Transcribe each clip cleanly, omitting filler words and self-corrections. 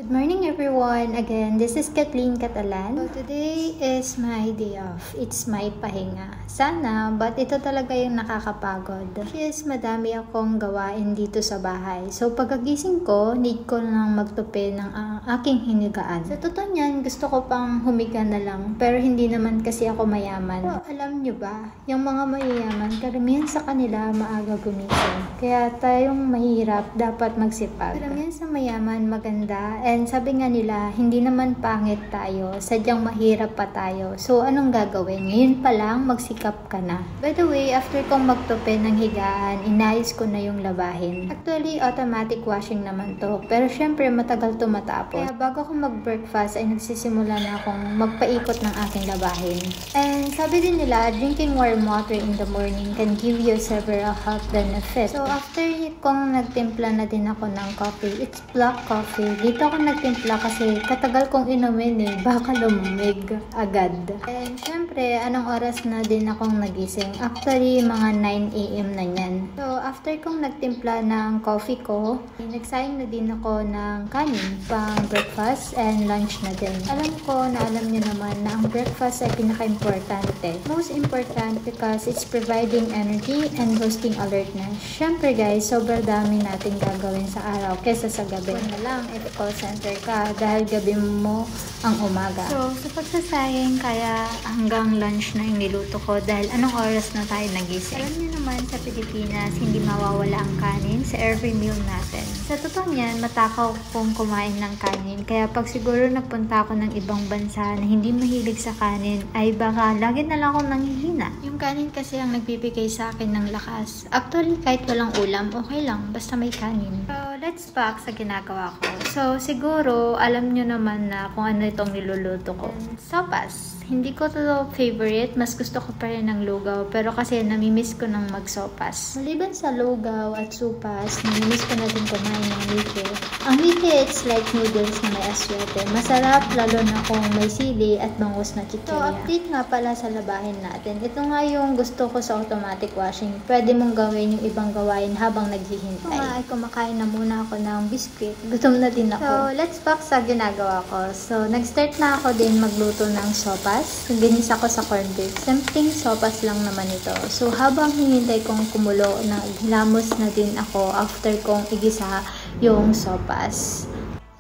Good morning everyone! Again, this is Kathleen Catalan. So today is my day off. It's my pahinga. Sana, but ito talaga yung nakakapagod. Yes, madami akong gawain dito sa bahay. So pagkagising ko, need ko lang magtupi ng aking hinigaan. Sa totoo niyan, gusto ko pang humiga na lang. Pero hindi naman kasi ako mayaman. Pero alam nyo ba, yung mga mayayaman, karamihan sa kanila maaga gumising. Kaya tayong mahirap, dapat magsipag. Karamihan sa mayaman maganda. And sabi nga nila, hindi naman pangit tayo, sadyang mahirap pa tayo. So, anong gagawin? Ngayon pa lang, magsikap ka na. By the way, after kong magtupi ng higaan, inayos ko na yung labahin. Actually, automatic washing naman to. Pero syempre, matagal to matapos. Kaya bago ako mag-breakfast, ay nagsisimula na akong magpaikot ng aking labahin. And sabi din nila, drinking warm water in the morning can give you several health benefits. So, after kong nagtimpla na din ako ng coffee, it's black coffee. Dito ako nagtimpla kasi katagal kong inumin baka lumamig agad. And syempre, anong oras na din akong nagising? Actually, mga 9 AM na yan. So, after kong nagtimpla ng coffee ko, nagsayang na din ako ng kanin pang breakfast and lunch na din. Alam ko na alam niyo naman na ang breakfast ay pinaka-importante. Most important because it's providing energy and boosting alertness. Syempre guys, sobrang dami natin gagawin sa araw kesa sa gabi. Na lang if call center ka dahil gabi mo ang umaga. So, sa pagsasayang kaya hanggang lunch na yung niluto ko dahil anong oras na tayo nagising. Alam niyo naman sa Pilipinas, hindi mawawala ang kanin sa every meal natin. Sa totoo niyan, matakaw kong kumain ng kanin. Kaya pag siguro nagpunta ako ng ibang bansa na hindi mahilig sa kanin, ay baka lagi na lang akong nanghihina. Yung kanin kasi ang nagbibigay sa akin ng lakas. Actually, kahit walang ulam, okay lang. Basta may kanin. So, let's back sa ginagawa ko. So, siguro, alam nyo naman na kung ano itong niluluto ko. Sopas. Hindi ko to favorite. Mas gusto ko pa rin ng lugaw. Pero kasi namimiss ko ng magsopas. Maliban sa lugaw at sopas, namimiss ko na din kumain ng wike. Ang wike, it's like noodles na may aswete. Masarap lalo na kung may sili at bangus na chichirya. So, update nga pala sa labahin natin. Ito nga yung gusto ko sa automatic washing. Pwede mong gawin yung ibang gawain habang naghihintay. Ito nga ay kumakain na muna ako ng biscuit. Gutom na din ako. So, let's back sa ginagawa ko. So, nag-start na ako din magluto ng sopas. Ginisa ko sa corned beef. Simpleng sopas lang naman ito. So, habang hinintay kong kumulo, naghilamos na din ako after kong igisa yung sopas.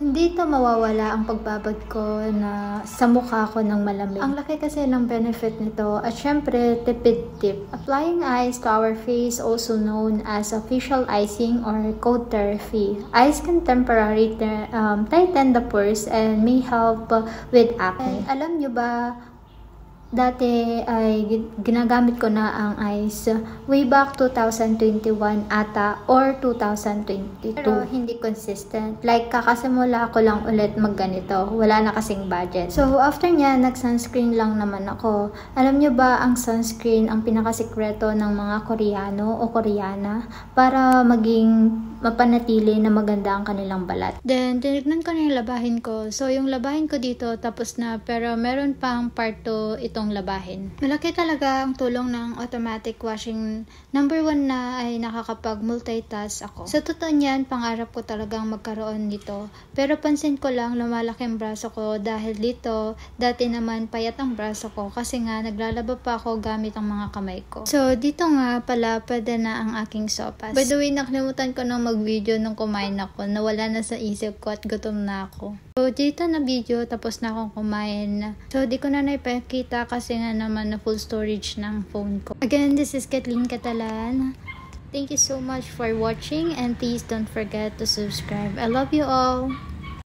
Hindi ito mawawala ang pagbabad ko na sa mukha ko ng malamig. Ang laki kasi ng benefit nito at syempre tipid tip. Applying ice to our face, also known as a facial icing or cold therapy. Ice can temporarily tighten the pores and may help with acne. Alam nyo ba, dati ay ginagamit ko na ang ice way back 2021 ata or 2022. Pero hindi consistent. Like kakasimula ko lang ulit magganito. Wala na kasing budget. So after nya, nag-sunscreen lang naman ako. Alam nyo ba ang sunscreen ang pinakasikreto ng mga Koreano o Koreana para maging mapanatili na maganda ang kanilang balat. Then, tinignan ko na yung labahin ko. So, yung labahin ko dito tapos na pero meron pang part 2 itong labahin. Malaki talaga ang tulong ng automatic washing. Number 1 na ay nakakapag-multitask ako. Sa totoo niyan, pangarap ko talagang magkaroon dito. Pero pansin ko lang lumalaki ang braso ko dahil dito, dati naman payat ang braso ko kasi nga naglalaba pa ako gamit ang mga kamay ko. So, dito nga pala pwede na ang aking sopas. By the way, nakalimutan ko na mag-video nung kumain ako. Nawala na sa isip ko at gutom na ako. So, dito na video, tapos na akong kumain. So, di ko na naipakita kasi nga naman na full storage ng phone ko. Again, this is Kathleen Catalan. Thank you so much for watching and please don't forget to subscribe. I love you all.